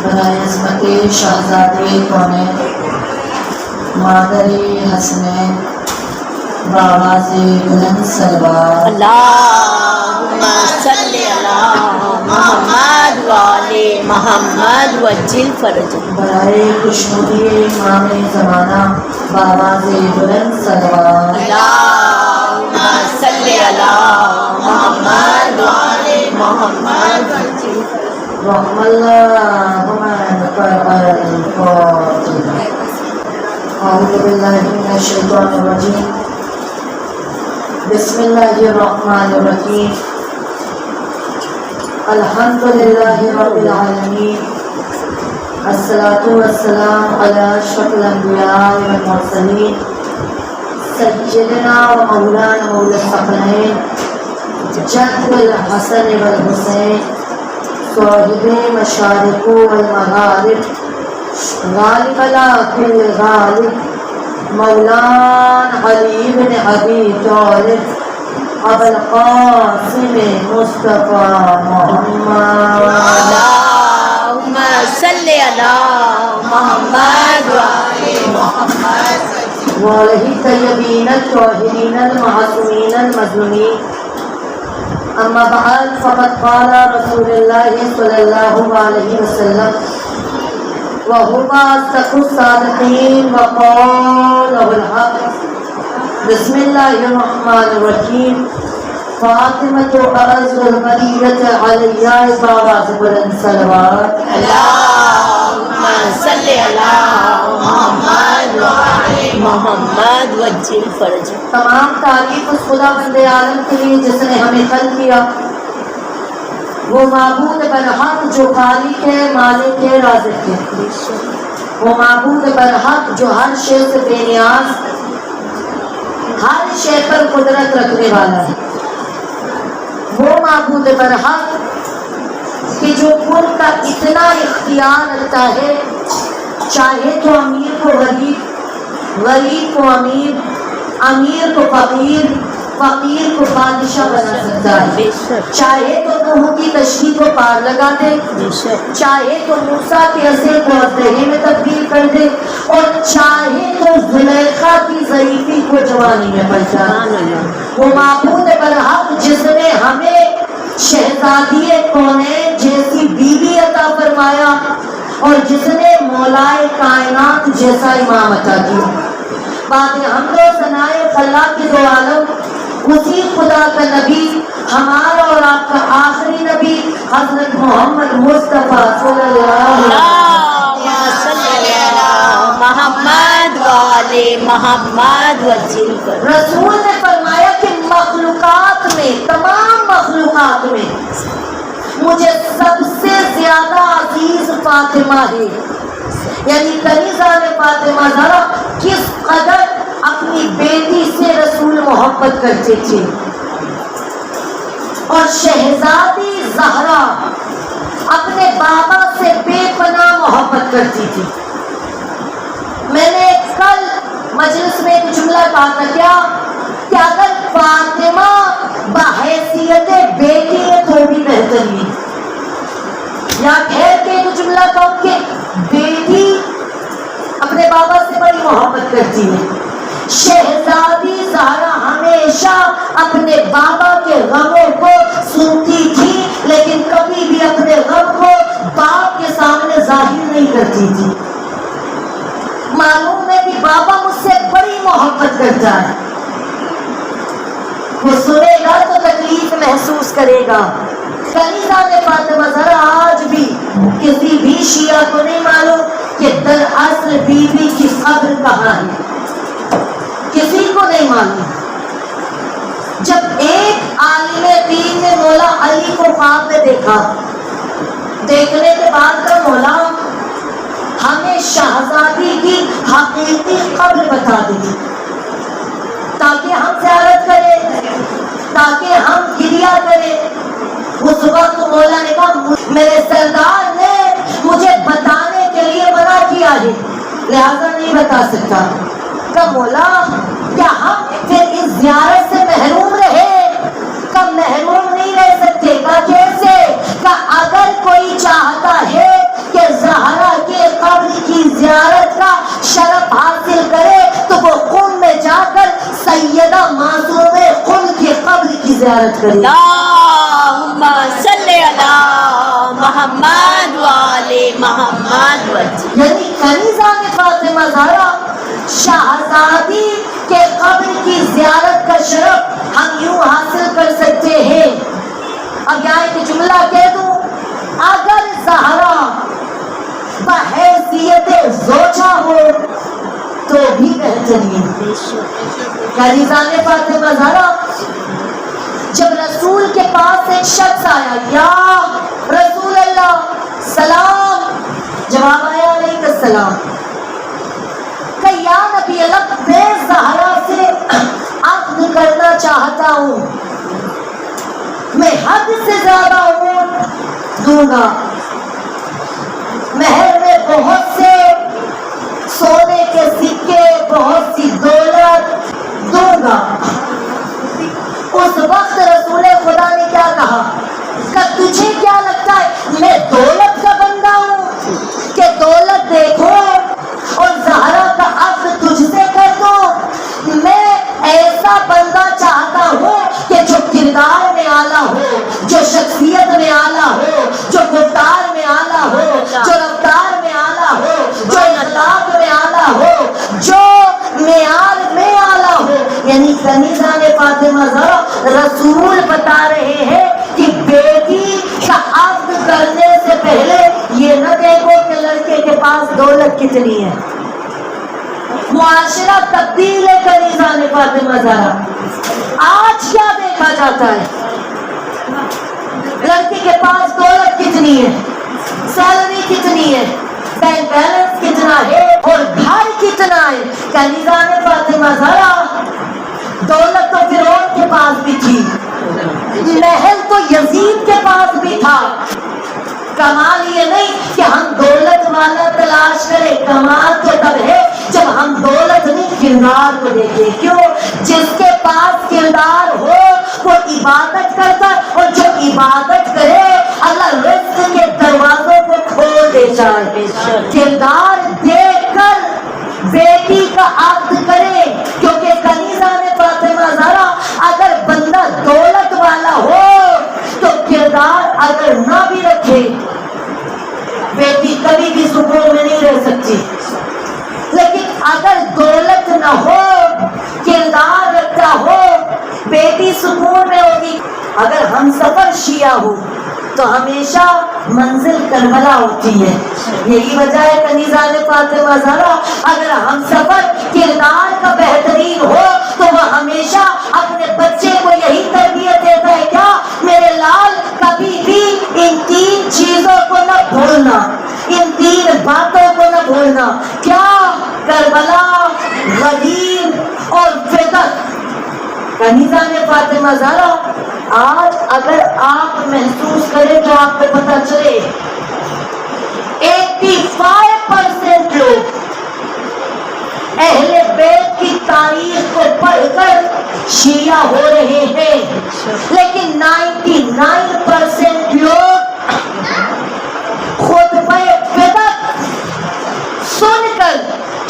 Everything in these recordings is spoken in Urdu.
برائے عظمت شہزادے کونین مادر حسنین بآواز بلند صلوات اللہم صلی علی محمد وآل محمد وعجل فرجہ برائے خوشنودی امام زمانہ بآواز بلند صلوات اللہم صلی علی محمد وآل محمد وعجل فرجہ رحم اللہم الفاتحہ اعوذ باللہ من الشیطان الرجیم بسم اللہ الرحمن الرحیم الحمد للہ رب العالمین الصلاة والسلام علی اشرف الانبیاء والمرسلین سیدنا و مولانا مولا الثقلین جد الحسن والحسین صاحب مشارق والمغارب غالب لا كل غالب مولانا علی بن ابی طالب ابو القاسم مصطفی محمد اللہم صلی علی محمد وآل محمد وعلیہ الطیبین الطاہرین المعصومین المظلومین اما بعد فقد قال رسول اللہ صلی اللہ علیہ وسلم وهو أصدق الصادقين وقوله الحق بسم الله الرحمن الرحيم فاطمة أعز البرية علي بآواز بلند صلوات اللہم صلی علی محمد وآل محمد وعجل فرجہ تمام تعریف اس خدا بند عالم کے لیے جس نے ہمیں خلق کیا، وہ معبود برحق جو خالق ہے، مالک ہے، رازق ہے، وہ معبود برحق جو ہر شے سے بے نیاز، ہر شے پر قدرت رکھنے والا ہے، وہ معبود برحق کہ جو ملک کا اتنا اختیار رکھتا ہے، چاہے تو امیر کو غریب، غریب کو امیر، امیر کو فقیر، فقیر کو بادشاہ بنا سکتا ہے، چاہے تو نوح کی کشتی کو پار لگا دے، چاہے تو موسیٰ کے عصے کو اژدہے میں تبدیل کر دے، اور چاہے تو زلیخا کی ضعیفی کو جوانی میں پہنچا دے۔ وہ معبود برحق جس نے ہمیں شہزادی کونین جیسی بیوی عطا فرمایا اور جس نے مولائے کائنات جیسا امام عطا کیا۔ بعد حمد و ثناء اللہ کے دو عالم، اسی خدا کا نبی، ہمارا اور آپ کا آخری نبی حضرت محمد مصطفیٰ صلی اللہ علیہ محمد وآل محمد وعجل فرجہ رسول نے فرمایا کہ مخلوقات میں، تمام مخلوقات میں مجھے سب سے زیادہ عزیز فاطمہ ہے، یعنی کنیزہ نے فاطمہ زہرا کس قدر اپنی بیٹی سے رسول محبت کرتے تھے، اور شہزادی زہرا اپنے بابا سے بے پناہ محبت کرتی تھی۔ میں نے کل مجلس میں ایک جملہ کہا تھا کہ اگر فاطمہ بحیثیت بیٹی ہے تو بھی بہترین، یا ٹھہر کے ایک جملہ کہوں کہ بیٹی اپنے بابا سے بڑی محبت کرتی ہے، شہزادی زہرا ہمیشہ اپنے بابا کے غموں کو سنتی تھی لیکن کبھی بھی اپنے غم کو باپ کے سامنے ظاہر نہیں کرتی تھی۔ معلوم ہے کہ بابا مجھ سے بڑی محبت کرتا ہے، وہ سنے گا تو تکلیف محسوس کرے گا۔ کنیزہ نے فاطمہ زہرا آج بھی کسی بھی شیعہ کو نہیں معلوم کہ دراصل بیوی کی قبر کہاں ہے، کسی کو نہیں معلوم۔ جب ایک عالم دین نے مولا علی کو خواب میں دیکھا، دیکھنے کے بعد کا مولا ہمیں شہزادی کی حقیقی قبر بتا دی تاکہ ہم زیارت کریں، تاکہ ہم گریہ کریں۔ اس وقت مولا نے کہا میرے سردار نے مجھے بتانے کے لیے منع کیا ہے، لہذا نہیں بتا سکتا۔ کہ مولا کیا ہم پھر اس زیارت سے محروم رہے؟ کہ محروم نہیں رہ سکتے؟ کہ کیسے؟ کہ اگر کوئی چاہتا ہے کہ زیارت کریں. اللہم صلی علی محمد وآل محمد وسلم. یعنی کنیزان فاطمہ زہرا شہزادی کے قبر کی زیارت کا شرف ہم یوں حاصل کر سکتے ہیں. اب یہاں ایک جملہ کہہ دوں، اگر زہرا بحیثیت زوجہ ہو تو بھی بہترین. کنیزان فاطمہ زہرا جب رسول کے پاس ایک شخص آیا، یا رسول اللہ سلام، جواب آیا علیہ السلام، کہ یا نبی اللہ میں زہرا سے عقد کرنا چاہتا ہوں، میں حد سے زیادہ عمر دوں گا، مہر میں بہت سے سونے کے سکے، بہت سی دولت دوں گا. اس وقت رسول خدا نے کیا کہا کہ تجھے کیا لگتا ہے میں دولت کا بندہ ہوں کہ دولت دیکھو اور زہرا کا عقد تجھ سے کر دو؟ میں ایسا بندہ چاہتا ہوں کہ جو کردار میں اعلیٰ ہو، جو شخصیت میں اعلیٰ ہو، جو گفتار میں اعلیٰ ہو، جو رفتار میں اعلیٰ ہو، جو اخلاق میں اعلیٰ ہو، جو معیار میں اعلیٰ ہو. یعنی کنیزان فاطمہ زہرا رسول بتا رہے ہیں کہ بیٹی کا عقد کرنے سے پہلے یہ نہ دیکھو کہ لڑکے کے پاس دولت کتنی ہے. معاشرہ تبدیل ہے کنیزان فاطمہ زہرا. آج کیا دیکھا جاتا ہے؟ لڑکے کے پاس دولت کتنی ہے، سیلری کتنی ہے، بینک بیلنس کتنا ہے اور گھر کتنا ہے. کنیزان فاطمہ زہرا دولت تو فرعون کے پاس بھی تھی، محل تو یزید کے پاس بھی تھا. کمال یہ نہیں کہ ہم دولت والا تلاش کریں، کمال تو تب ہے جب ہم دولت نہیں کردار کو دیکھیں. کیوں؟ جس کے پاس کردار ہو وہ عبادت کرتا ہے، اور جو عبادت کرے اللہ رزق کے دروازوں کو کھول دیتا ہے. کردار دیکھ کر بیٹی کا عقد کرے، کیونکہ کنیزان فاطمہ زہرا اگر بندہ دولت والا ہو تو کردار اگر نہ بھی رکھے بیٹی کبھی بھی سکون میں نہیں رہ سکتی. لیکن اگر دولت نہ ہو، کردار رکھتا ہو، بیٹی سکون میں ہوگی. اگر ہم سفر شیعہ ہو تو ہمیشہ منزل کربلا ہوتی ہے. یہی وجہ ہے کنیزان فاطمہ زہرا اگر ہم سفر کردار کا بہترین ہو تو وہ ہمیشہ اپنے بچے کو یہی تربیت دیتا ہے، کیا میرے لال کبھی بھی ان 3 چیزوں کو نہ بھولنا، ان 3 باتوں کو نہ بھولنا. کیا؟ کربلا، غدیر اور فدق. کنیزان فاطمہ زہرا آج اگر آپ محسوس کریں تو آپ کو پتہ چلے 85% لوگ اہل بیت کی تاریخ کو پڑھ کر شیعہ ہو رہے ہیں، لیکن 99% لوگ خطبہ فدق سن کر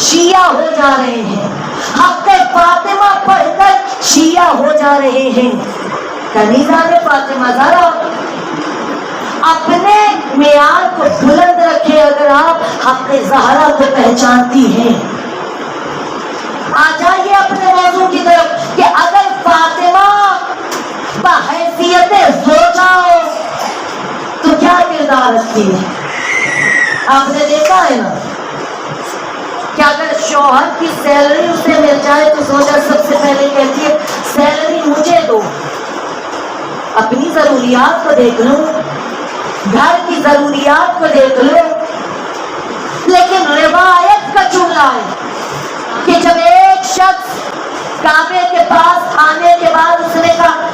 شیعہ ہو جا رہے ہیں، حق فاطمہ پڑھ کر شیعہ ہو جا رہے ہیں. کنیزان فاطمہ زہرا اپنے معیار کو بلند رکھے. اگر آپ حق زہرا کو پہچانتی ہیں، آ جائیے اپنے موضوع کی طرف کہ اگر فاطمہ بحیثیت زوجہ ہو تو کیا کردار رکھتی ہے. آپ نے دیکھا ہے نا کہ اگر شوہر کی سیلری اسے مل جائے تو زوجہ سب سے پہلے کہتی ہے سیلری مجھے دو، اپنی ضروریات کو دیکھ لو، گھر کی ضروریات کو دیکھ لو. لیکن روایت کا جملہ ہے کہ جب ایک شخص کعبے کے پاس آنے کے بعد اس نے کہا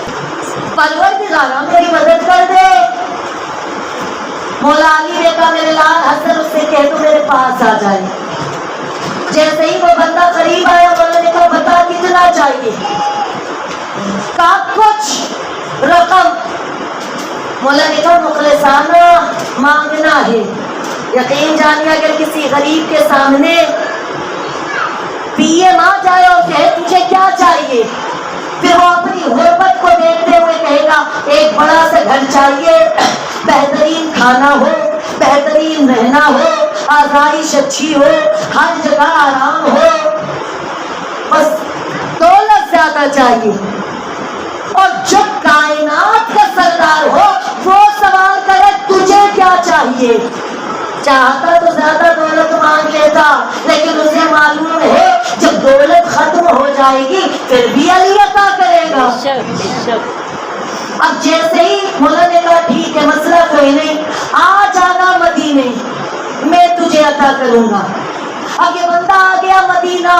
پروردگارا میری مدد کر دے، مولا علی نے کہا میرے لال حسن اس سے کہہ دو میرے پاس آ جائے. جیسے ہی وہ بندہ قریب آیا مولا نے کہا بتا کتنا چاہیے، کہا کچھ رقم. مولا نے کہا مخلصانہ مانگنا ہے. یقین جانیے اگر کسی غریب کے سامنے پی ایم آ جائے اور کہے تجھے کیا چاہیے پھر وہ اپنی غربت کو دیکھتے ہوئے کہے گا ایک بڑا سا گھر چاہیے، بہترین کھانا ہو، بہترین رہنا ہو، آزائش اچھی ہو، ہر جگہ آرام ہو، بس دولت زیادہ چاہیے۔ اور جو کائنات کا سردار ہو وہ سوال کرے تجھے کیا چاہیے؟ چاہتا تو زیادہ دولت مانگ لیتا، لیکن اسے معلوم ہے جب دولت ختم ہو جائے گی پھر بھی علی عطا کرے گا۔ اب جیسے ہی مولا نے کہا ٹھیک ہے مسئلہ کوئی نہیں، آ جانا مدینے میں تجھے عطا کروں گا۔ اب یہ بندہ آ گیا مدینہ،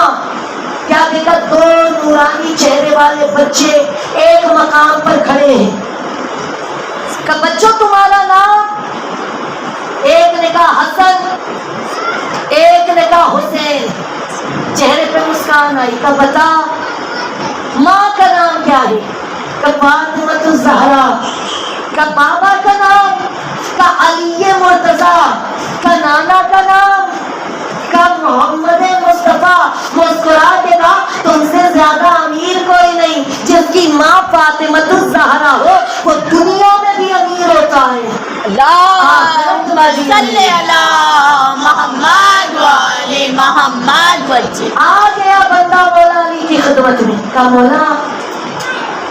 کیا دیکھا؟ دو نورانی چہرے والے بچے ایک مقام پر کھڑے ہیں۔ کہ بچوں تمہارا نام؟ ایک نے کہا حسن، ایک نے کہا حسین۔ چہرے پہ مسکان آئی۔ کہ بتا ماں کا نام کیا ہے؟ کہ فاطمۃ الزہرا۔ کہ بابا کا نام؟ کہ علی مرتضیٰ۔ کہ نانا کا نام؟ کہ محمد مصطفیٰ۔ مسکرا کے کہا تم سے زیادہ امیر کوئی نہیں، جس کی ماں فاطمۃ الزہرا ہو وہ دنیا میں بھی امیر ہوتا ہے۔ اللہم صلی علی محمد وعلی محمد وجہ۔ آ گیا بندہ مولا علی کی خدمت میں۔ کہا مولا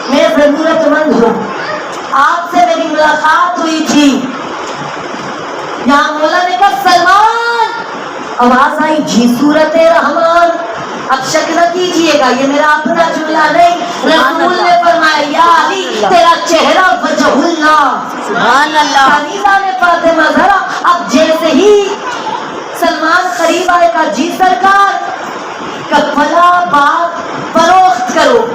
میں ضرورت مند ہوں، آپ سے میری ملاقات ہوئی تھی۔ یہاں مولا نے کہا سلمان، آواز آئی جی صورت رحمان۔ اب شک نہ کیجئے گا یہ میرا اپنا جملہ نہیں، رسول نے فرمایا یا علی تیرا چہرہ وجہ اللہ۔ سبحان اللہ۔ کنیزہ نے فاطمہ ذرا اب جیسے ہی سلمان قریب آئے گا جی سرکار کا فلا باغ فروخت کرو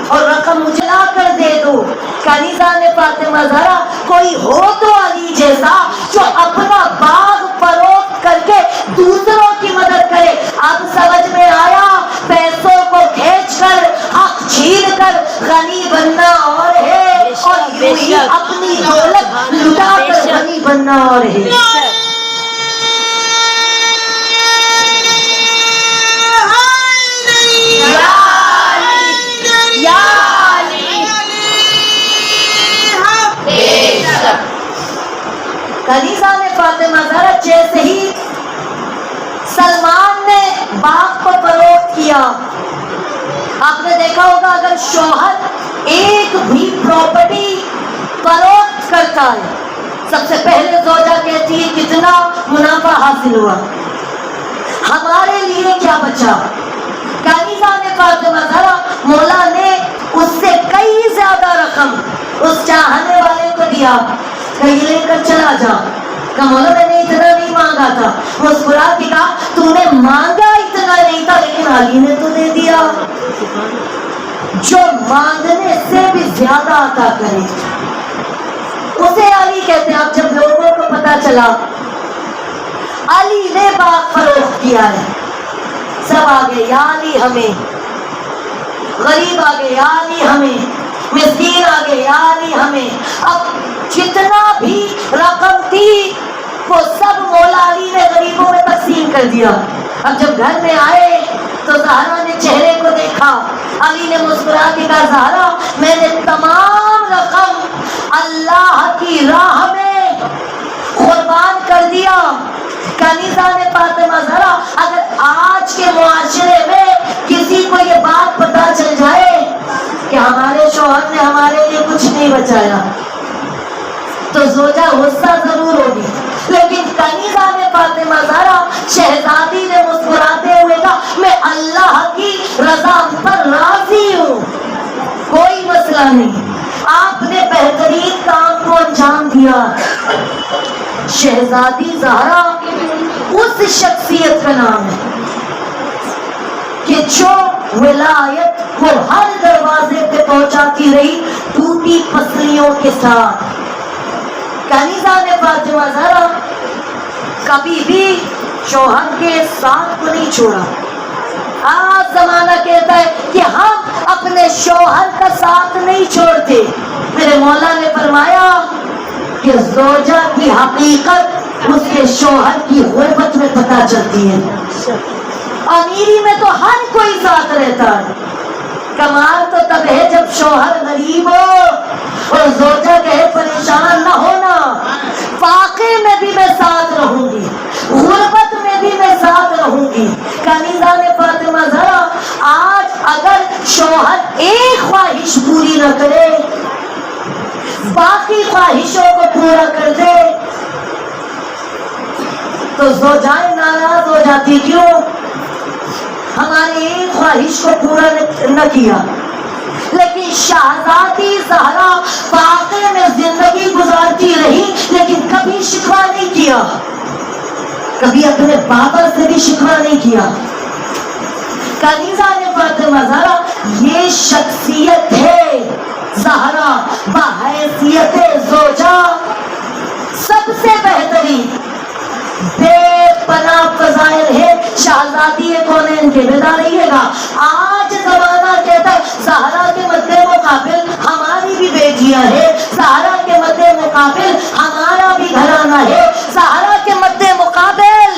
اور رقم مجھے لا کر دے دو۔ کنیزہ نے فاطمہ ذرا کوئی ہو تو علی جیسا جو اپنا باغ فروخت کر کے دوسروں کی مدد کرے۔ اب سمجھ میں آیا پیسوں کو کھینچ کر حق چھین کر غنی بننا اور ہے، اور یوں ہی اپنی دولت لٹا کر غنی بننا اور ہے۔ کنیزہ نے فاطمہ ذرا جیسے ہی سلمان نے باغ کو فروخت کیا، آپ نے دیکھا ہوگا اگر شوہر ایک بھی پراپرٹی فروخت کرتا ہے سب سے پہلے زوجہ کہتی ہے کتنا منافع حاصل ہوا، ہمارے لیے کیا بچا۔ کنیزہ نے فاطمہ ذرا مولا نے اس سے کئی زیادہ رقم اس چاہنے والے کو دیا کہ یہ لے کر چلا جا۔ کہ مولا میں نے اتنا نہیں مانگا تھا۔ مسکرا کے کہا تو نے مانگا اتنا نہیں تھا لیکن علی نے تو دے دیا۔ جو مانگنے سے بھی زیادہ عطا کرے اسے علی کہتے ہیں۔ اب جب لوگوں کو پتا چلا علی نے باغ فروخت کیا ہے، سب آگے یا علی ہمیں، غریب آگے یا علی ہمیں، مسکین آگے یا علی ہمیں۔ اب جتنا بھی رقم تھی وہ سب مولا علی نے غریبوں میں تقسیم کر دیا۔ اب جب گھر میں آئے تو زہرا نے چہرے کو دیکھا، علی نے مسکرا کے کہا زہرا میں نے تمام رقم اللہ کی راہ میں قربان کر دیا۔ کنیزہ نے فاطمہ ذرا اگر آج کے معاشرے میں کسی کو یہ بات پتا چل جائے کہ ہمارے شوہر نے ہمارے لیے کچھ نہیں بچایا تو زوجہ غصہ ضرور ہوگی، لیکن کنیزہ نے فاطمہ ذرا شہزادی نے مسکراتے ہوئے کہا میں اللہ کی رضا پر راضی ہوں، کوئی مسئلہ نہیں، آپ نے بہترین کام کو انجام دیا۔ شہزادی زہرا اس شخصیت کا نام ہے کہ جو ولایت کو ہر دروازے پہ پہنچاتی رہی ٹوٹی پسلیوں کے ساتھ۔ کنیزہ نے فاطمہ ذرا کبھی بھی شوہر کے ساتھ کو نہیں چھوڑا۔ آج زمانہ کہتا ہے کہ ہم اپنے شوہر کا ساتھ نہیں چھوڑتے، میرے مولا نے فرمایا کہ زوجہ کی حقیقت اس کے شوہر کی غربت میں پتہ چلتی ہے۔ امیری میں تو ہر کوئی ساتھ رہتا ہے، کمال تو تب ہے جب شوہر غریب ہو اور زوجہ کہے پریشان نہ ہونا، فاقے میں بھی میں ساتھ رہوں گی، غربت میں بھی میں ساتھ رہوں گی۔ کنیزہ نے فاطمہ زہرا آج اگر شوہر ایک خواہش پوری نہ کرے، باقی خواہشوں کو پورا کر دے تو زوجائیں ناراض ہو جاتی، کیوں؟ ہماری ایک خواہش کو پورا نہ کیا۔ لیکن شہزادی زہرا واقعے میں زندگی گزارتی رہی لیکن کبھی شکوہ نہیں کیا، کبھی اپنے بابا سے بھی شکوہ نہیں کیا۔ کنیزہ نے فاطمہ زہرا یہ شخصیت ہے زہرا بحیثیت زوجہ سب سے بہترین، بے پناہ فضائل ہے شہزادی کونین کے۔ بیدار رہیے گا، آج زمانہ کہتا ہے زہرا کے مد مقابل ہماری بھی بیٹیاں ہیں، زہرا کے مد مقابل ہمارا بھی گھرانہ ہے، زہرا کے مد مقابل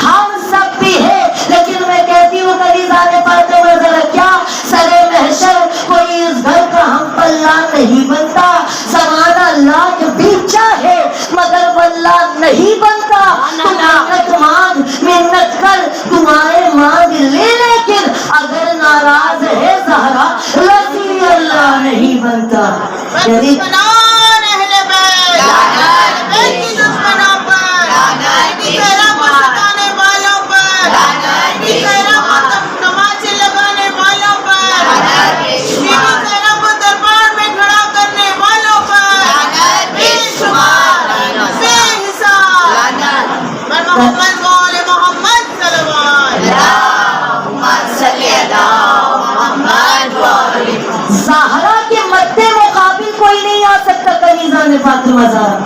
ہم سب بھی ہیں۔ لیکن میں کہتی ہوں کنیزہ نے فاطمہ زہرا کیا سرے محشر کوئی اس گھر کا ہم پلہ نہیں بنتا، زمانہ لاکھ بھی چاہے مگر واللہ نہیں بنتا۔ تم منت مانگ، منت کر، دعائیں مانگ لے، لیکن اگر ناراض ہے زہرا رضی اللہ نہیں بنتا۔ یعنی زہرا کے مد مقابل کوئی نہیں آ سکتا کنیزہ نے فاطمہ زہرا،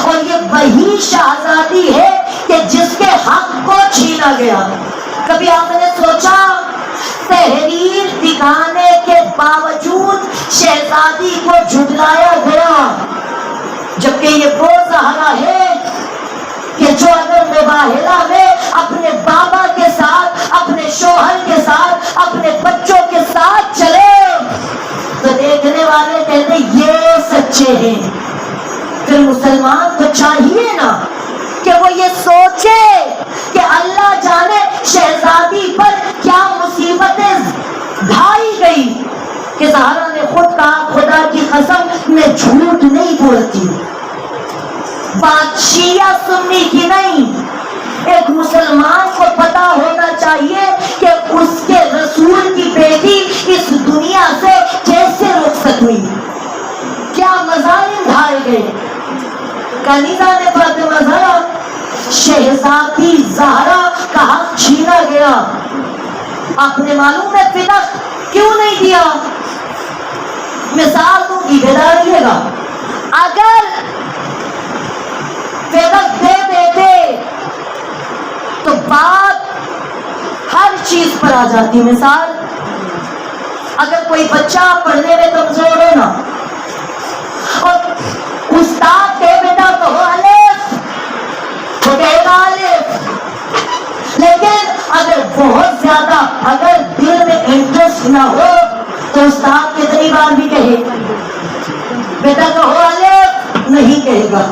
اور یہ وہی شہزادی ہے کہ جس کے حق کو چھینا گیا۔ کبھی آپ نے سوچا تحریر دکھانے کے باوجود شہزادی کو جھٹلایا گیا، جبکہ یہ وہ زہرا ہے کہ جو اگر مباہلہ میں اپنے بابا کے ساتھ، اپنے شوہر کے ساتھ، اپنے بچوں کے ساتھ چلے تو دیکھنے والے کہتے یہ سچے ہیں۔ پھر مسلمان کو چاہیے نا کہ وہ یہ سوچے کہ اللہ جانے شہزادی پر کیا مصیبتیں ڈھائی گئی کہ زہرا نے خود کہا خدا کی قسم میں جھوٹ نہیں بولتی، بات شیعہ سنی کی نہیں۔ ایک مسلمان کو پتا ہونا چاہیے کہ اس کے رسول کی بیٹی اس دنیا سے کیسے رخصت ہوئی، کیا مظالم ڈھائے گئے۔ کنیزہ نے فاطمہ زہرا شہزادی زہرا کا حق چھینا گیا۔ آپ نے معلوم ہے فدق کیوں نہیں دیا؟ مثال دوں گی، بیدار رہیے گا، اگر فدق دے دیتے تو بات ہر چیز پر آ جاتی۔ مثال اگر کوئی بچہ پڑھنے میں کمزور ہے نا اور استاد کہے بیٹا کہو الف تو کہے گا الف، لیکن اگر بہت زیادہ اگر دل میں انٹرسٹ نہ ہو تو استاد کتنی بار بھی کہے بیٹا کہو الف نہیں کہے گا،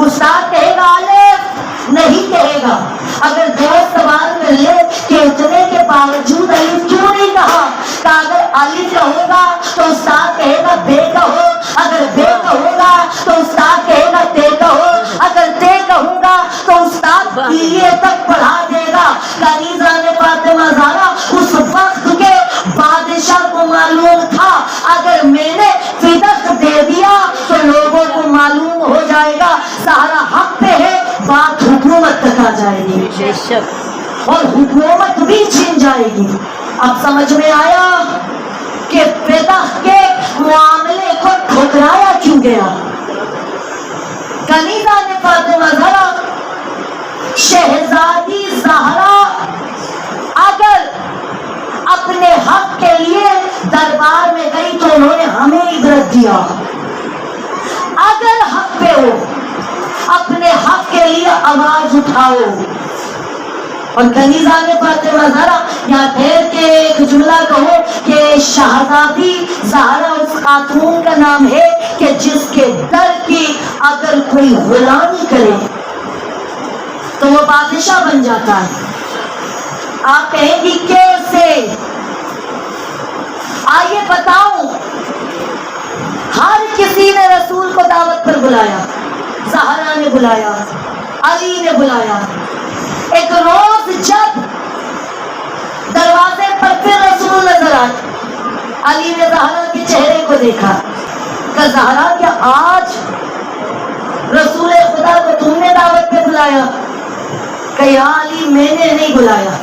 استاد کہے گا الف نہیں کہے گا۔ اگر دوست سوال کر لے کہ اتنے کے باوجود الف کیوں نہیں کہا، کہ اگر الف کہوں گا تو استاد کہے گا بے کہو، اگر بے کہوں گا تو استاد کہے گا تے کہو، اگر تے کہوں گا تو استاد یہ تک پڑھا دے گا۔ کنیزہ نے فاطمہ زہرا اس وقت کے بادشاہ کو معلوم تھا اگر میں نے فدق دے دیا تو لوگوں کو معلوم ہو جائے گا زہرا حق پہ ہے، بات حکومت تک آ جائے گی اور حکومت بھی چھین جائے گی۔ اب سمجھ میں آیا کہ فدق کے معاملے کو ٹھکرایا کیوں گیا۔ کنیزہ نے فاطمہ زہرا شہزادی زہرا اگر اپنے حق کے لیے دربار میں گئی تو انہوں نے ہمیں عبرت دیا۔ اگر حق پہ ہو اپنے حق کے لیے آواز اٹھاؤ، اور کنیزہ نے فاطمہ زہرا یا ٹھہر کے ایک جملہ کہو کہ شہزادی زہرا اس خاتون کا نام ہے کہ جس کے در کی اگر کوئی غلامی کرے تو وہ بادشاہ بن جاتا ہے. آپ کہیں گی کیسے؟ آئیے بتاؤں. ہر کسی نے رسول کو دعوت پر بلایا، زہرا نے بلایا، علی نے بلایا. ایک روز جب دروازے پر پھر رسول نظر آئے، علی نے زہرا کے چہرے کو دیکھا کہ زہرا کیا آج رسول خدا کو تم نے دعوت پہ بلایا؟ کہ یا علی میں نے نہیں بلایا.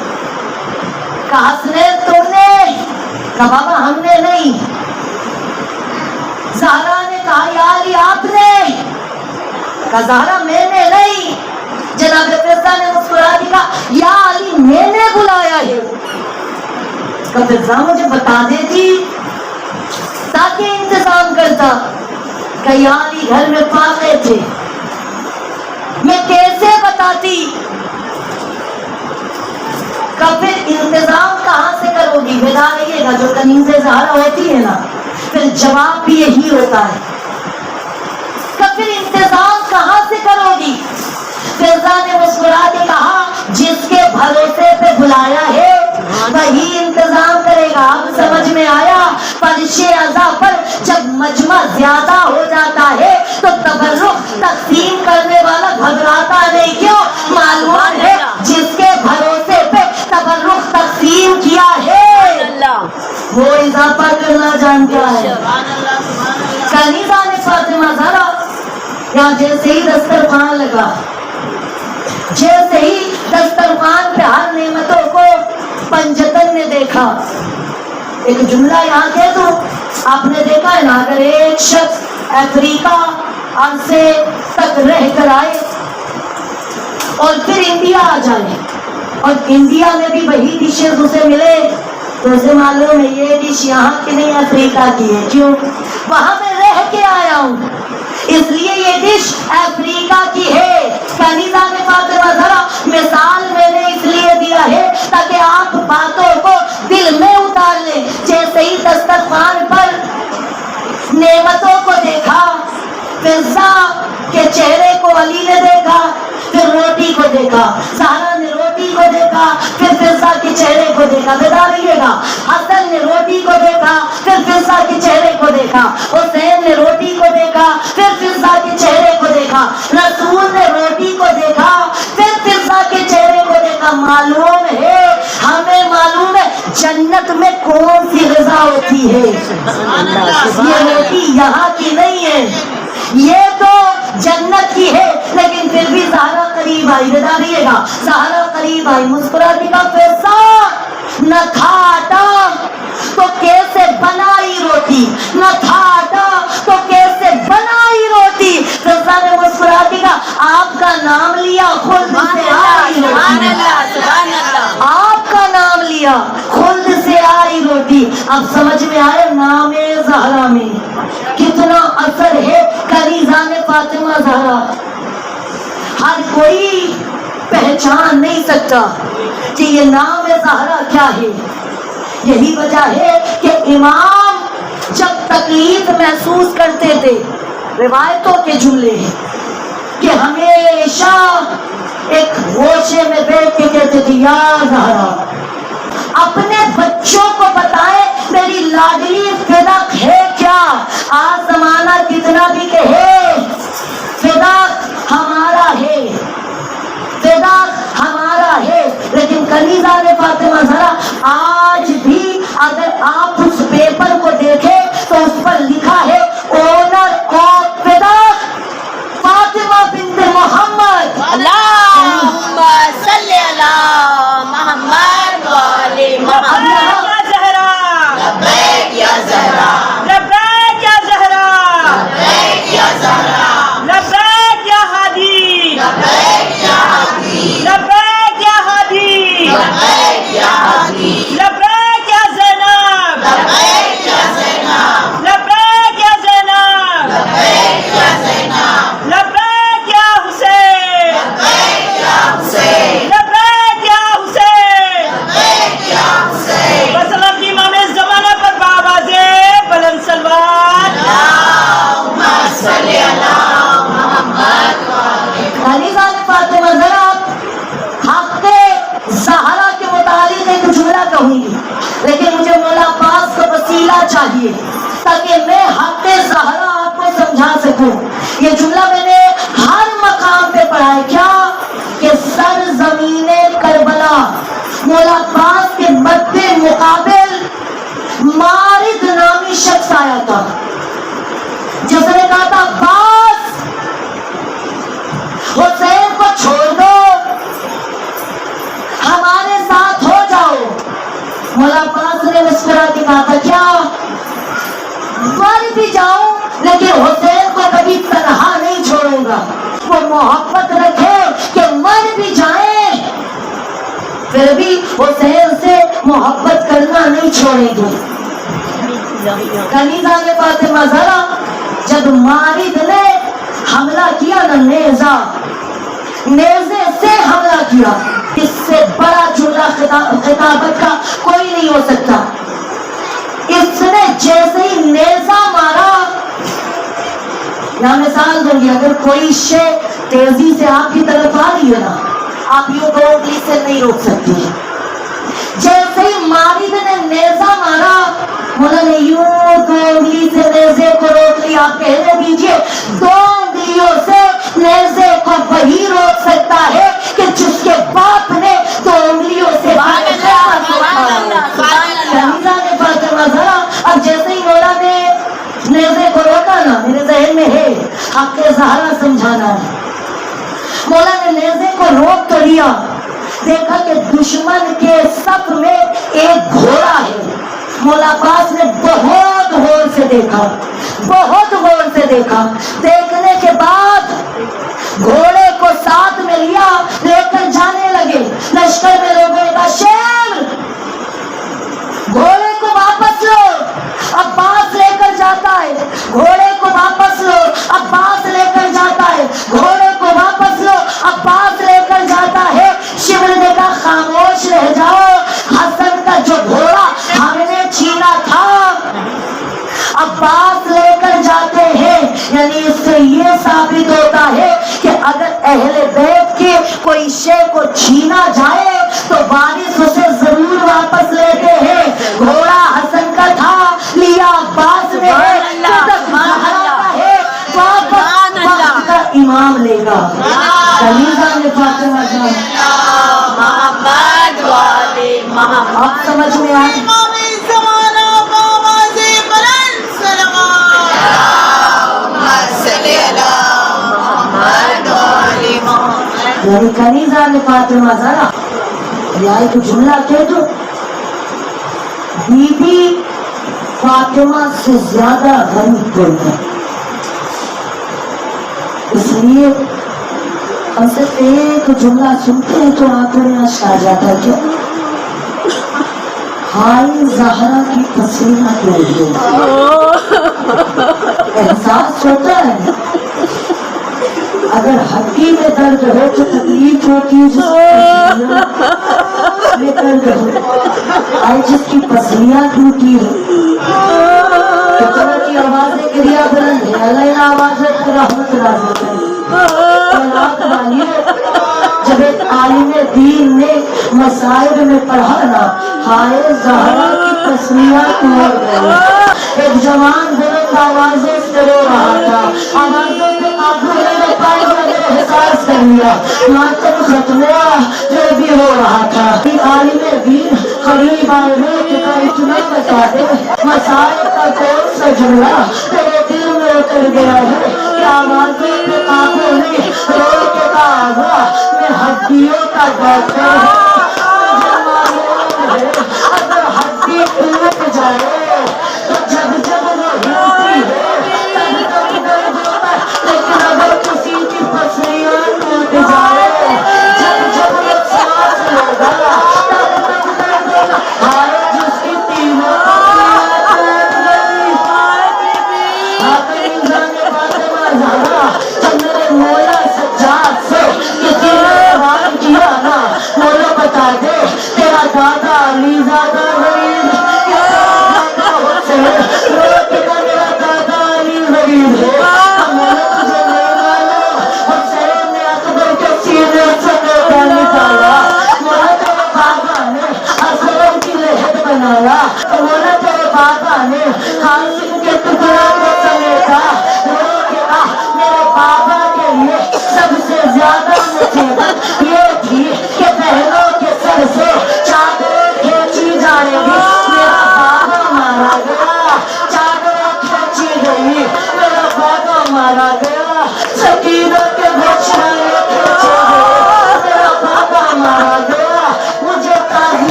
کہا حسنین تم نے؟ کہا بابا ہم نے نہیں. زہرا نے کہا یا علی آپ نے؟ کہا زہرا میں نے نہیں. جناب فضہ نے مسکرا کے کہا یا علی میں نے بلایا ہے. کہا فضہ مجھے بتا دیتی تاکہ انتظام کرتا. کہ یا علی گھر میں فاقے تھے، میں کیسے بتاتی؟ کہ پھر انتظام کہاں سے کرو گی؟ بتا رہیے گا جو کنیز زہرا ہوتی ہے نا، پھر جواب بھی یہی ہوتا ہے کہ پھر انتظام کہاں سے کرو گی؟ فضہ نے مسکرا کے کہا جس کے بھروسے پہ بلایا ہے وہی انتظام کرے گا. اب سمجھ میں آیا فرش عزا پر جب مجمع زیادہ ہو جاتا ہے تو تبرک تقسیم کرنے والا گھبراتا نہیں. کیوں؟ معلوم ہے جس کے بھروسے پہ تبرک تقسیم کیا ہے وہ اضافہ کرنا جانتا ہے. کنیزہ نے فاطمہ زہرا یا جیسے ہی دسترخوان لگا، جیسے ہی دسترخوان پہ ہر نعمتوں کو پنجتن نے دیکھا. ایک جملہ یہاں کہہ دو، آپ نے دیکھا ہے نا اگر ایک شخص افریقہ عرصے تک رہ کر آئے اور پھر انڈیا آ جائے اور انڈیا میں بھی وہی ڈشز اسے ملے تو اسے معلوم ہے یہ ڈش یہاں کی نہیں افریقہ کی ہے. کیوں؟ وہاں میں رہ کے آیا ہوں اس لیے یہ ڈش افریقہ کی ہے. کنیزہ نے فاطمہ زہرا مثال میں نے اس لیے دیا ہے تاکہ آپ باتوں کو دل میں اتار لیں. جیسے ہی دسترخوان پر نعمتوں کو دیکھا، فضہ کے چہرے کو علی نے دیکھا، پھر روٹی کو دیکھا، زہرا نے روٹی کو دیکھا، پھر فضہ کے چہرے کو دیکھا. بتا رہیے گا حسن نے روٹی کو دیکھا، پھر فضہ کے چہرے کو دیکھا. حسین نے روٹی کو دیکھا، پھر فضہ کے چہرے کو دیکھا. رسول نے روٹی کو دیکھا، پھر فضہ کے چہرے کو دیکھا. معلوم ہے ہمیں معلوم ہے جنت میں کون سی غذا ہوتی ہے. یہ روٹی یہاں کی نہیں ہے، یہ تو جنت کی ہے. لیکن پھر بھی زہرا قریب آئی. بتا دیے گا زہرا قریب آئی، مسکراتی کا فضہ نہ کھاتا تو کیسے بنائی روٹی، نہ کھاتا تو کیسے بنائی روٹی. فضہ نے مسکراتی کا آپ کا نام لیا خلد سے آئی روٹی، آپ کا نام لیا خلد سے آئی روٹی. اب سمجھ میں آئے نام زہرا میں کتنا اثر ہے. کنیزہ نے فاطمہ زہرا ہر کوئی پہچان نہیں سکتا کہ یہ نام زہرا کیا ہے. یہی وجہ ہے کہ امام جب تکلیف محسوس کرتے تھے، روایتوں کے جملے ہیں کہ ہمیشہ ایک گوشے میں بیٹھ کے کہتے تھے یا زہرا اپنے بچوں کو بتائیں میری لاڈلی فدق ہے کیا. آج زمانہ کتنا بھی کہے فدق ہمارا ہے، فدق ہمارا ہے، لیکن کنیزہ نے فاطمہ زہرا آج بھی اگر آپ اس پیپر کو دیکھیں تو اس پر لکھا ہے اونر آف فدق فاطمہ بنت محمد. اللہم صلی علی محمد و علی محمد. لبیک یا زہرا، لبیک یا زہرا، لبیک یا زہرا، لبیک یا ہادی، لبیک یا ہادی، لبیک یا ہادی، لبیک یا ہادی، لبیک یا زینب، لبیک یا فاطمہ ذرا حق زہرا کے متعلق ایک جملہ کہوں گی، لیکن مجھے مولا پاک کا وسیلہ چاہیے تاکہ میں حق زہرا آپ کو سمجھا سکوں۔ یہ جملہ میں نے ہر مقام پہ پڑھا ہے، کیا کہ سرزمین کربلا مولا پاک کے مد مقابل مارد نامی شخص آیا تھا جس نے کہا تھا باس حسین کو چھوڑ دو، ہمارے ساتھ ہو جاؤ۔ مولا پاک نے مسکرا کے کہا تھا کیا مر بھی جاؤں لیکن حسین کو کبھی تنہا نہیں چھوڑوں گا، وہ محبت رکھے کہ مر بھی جائیں پھر بھی حسین سے محبت کرنا نہیں چھوڑیں گے۔ کنیزہ نے فاطمہ ذرا جب مارد نے حملہ کیا نا، نیزے سے حملہ کیا، اس سے بڑا جملہ خطابت کا کوئی نہیں ہو سکتا۔ اس نے جیسے ہی نیزہ مارا، یا مثال دوں گی، اگر کوئی شے تیزی سے آپ کی طرف آ رہی ہے نا، آپ یوں دو انگلی سے نہیں روک سکتی۔ جیسے ہی مارد نے نیزہ مارا، مولا نے یوں دو انگلی سے نیزے کو روک لیا۔ کہنے دیجیے دو انگلیوں سے نیزے کو وہی روک سکتا ہے کہ جس کے باپ نے دو انگلیوں سے فاطمہ ذرا اب جیسے ہی مولا نے نیزے کو روکا نا، میرے ذہن میں ہے حق زہرا سمجھانا ہے۔ مولا نے نیزے کو روک تو لیا، دیکھا کہ دشمن کے صف میں ایک گھوڑا ہے۔ مولا پاس نے بہت غور سے دیکھا، بہت غور سے دیکھا، دیکھنے کے بعد گھوڑے کو ساتھ میں لیا، لے کر جانے لگے۔ لشکر میں لوگوں کا شیر گھوڑے کو واپس لو، عباس لے کر جاتا ہے، گھوڑے کو واپس لو، عباس لے کر جاتا ہے، گھوڑے کو واپس لو، عباس لے کر جاتا ہے۔ شبل نے کہا خاموش رہ جاؤ، حسن کا جو گھوڑا ہم نے چھینا تھا عباس لے کر جاتے ہیں۔ یعنی اس سے یہ ثابت ہوتا ہے کہ اگر اہل بیت کے کوئی شے کو چھینا جائے تو وارث اسے ضرور واپس لیتے ہیں۔ گھوڑا حسن کا تھا، لیا عباس نے ہے، واپس کا امام لے گا۔ کنیزہ نے فاطمہ محمد والے محمد، اب سمجھ میں آئی؟ یعنی کنیزہ نے فاطمہ ذرا یا ایک جملہ کہہ دو، بی بی فاطمہ سے زیادہ غریب کوئی ہے، اس لیے ہم صرف ایک جملہ سنتے ہیں تو آنکھوں میں اشک آ جاتا ہے کہ ہائی زہرا کی پسینہ ٹوٹ گئی۔ احساس ہوتا ہے اگر ہڈی میں درد ہو تو تکلیف ہوتی ہے، جس کی پسلیاں ٹوٹی ہے، کی آوازیں گریا بلند ہے، اللہ آوازیں رحمت نازل ہے۔ جب ایک عالم دین نے مسائل میں پڑھانا، ہائے زہرا کی پسلیاں ٹوٹ گئی، ایک جوان بلند آوازیں سے رو رہا تھا، آوازوں میں احساس کر لیا، ماتم ختم ہوا، جو بھی ہو رہا تھا۔ عالم دین قریب آئے کہ اتنا بتا دے مسائل کا کون سا جملہ تیرے دل میں اتر گیا ہے کہ آوازیں میں آنکھوں نے رو کے کہا ہوا میں ہڈیوں کا ڈاکٹر ہوں، اگر ہڈی ٹوٹ جائے تو جب جب وہ ہلتی ہے تب تب درد ہوتا ہے، لیکن اگر کسی کی پسلیاں ٹوٹ جائے جب جب وہ سانس لے گا تب تب درد ہوتا ہے۔ جس کی تینوں جب میرے مولا سجاد سے یہ تینوں سوال کیا نا، مولا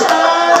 4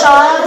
4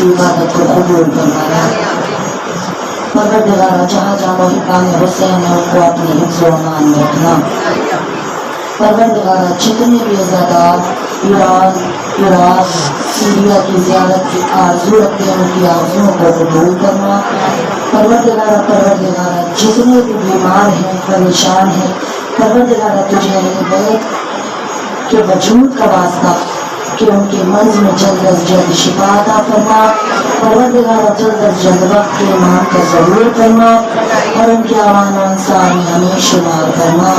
سی عبادت کو قبول فرمانا۔ پروردگارا جہاں جہاں محبان حسین ہے ان کو اپنی حفظ و امان میں رکھنا۔ پروردگارا جتنے بھی عزادار ایران، عراق، سیریا کی زیارت کی آرزو رکھتے ہیں ان کی آرزوؤں کو قبول کرنا۔ پروردگارا جتنے بھی بیمار ہیں، پریشان ہیں، پروردگارا تجھے اہل بیت کے وجود کا واسطہ کہ ان کے مرض میں جلد از جلد شفا عطا فرما۔ پروردگارا جلد از جلد وقت کے ایمان کا ضرور فرما اور ان کے اعوان و انصار میں ہمیں شمار فرما۔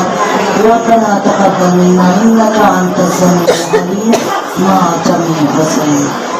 ربنا تقبل منا انك انت السميع العليم مع جميع حسین۔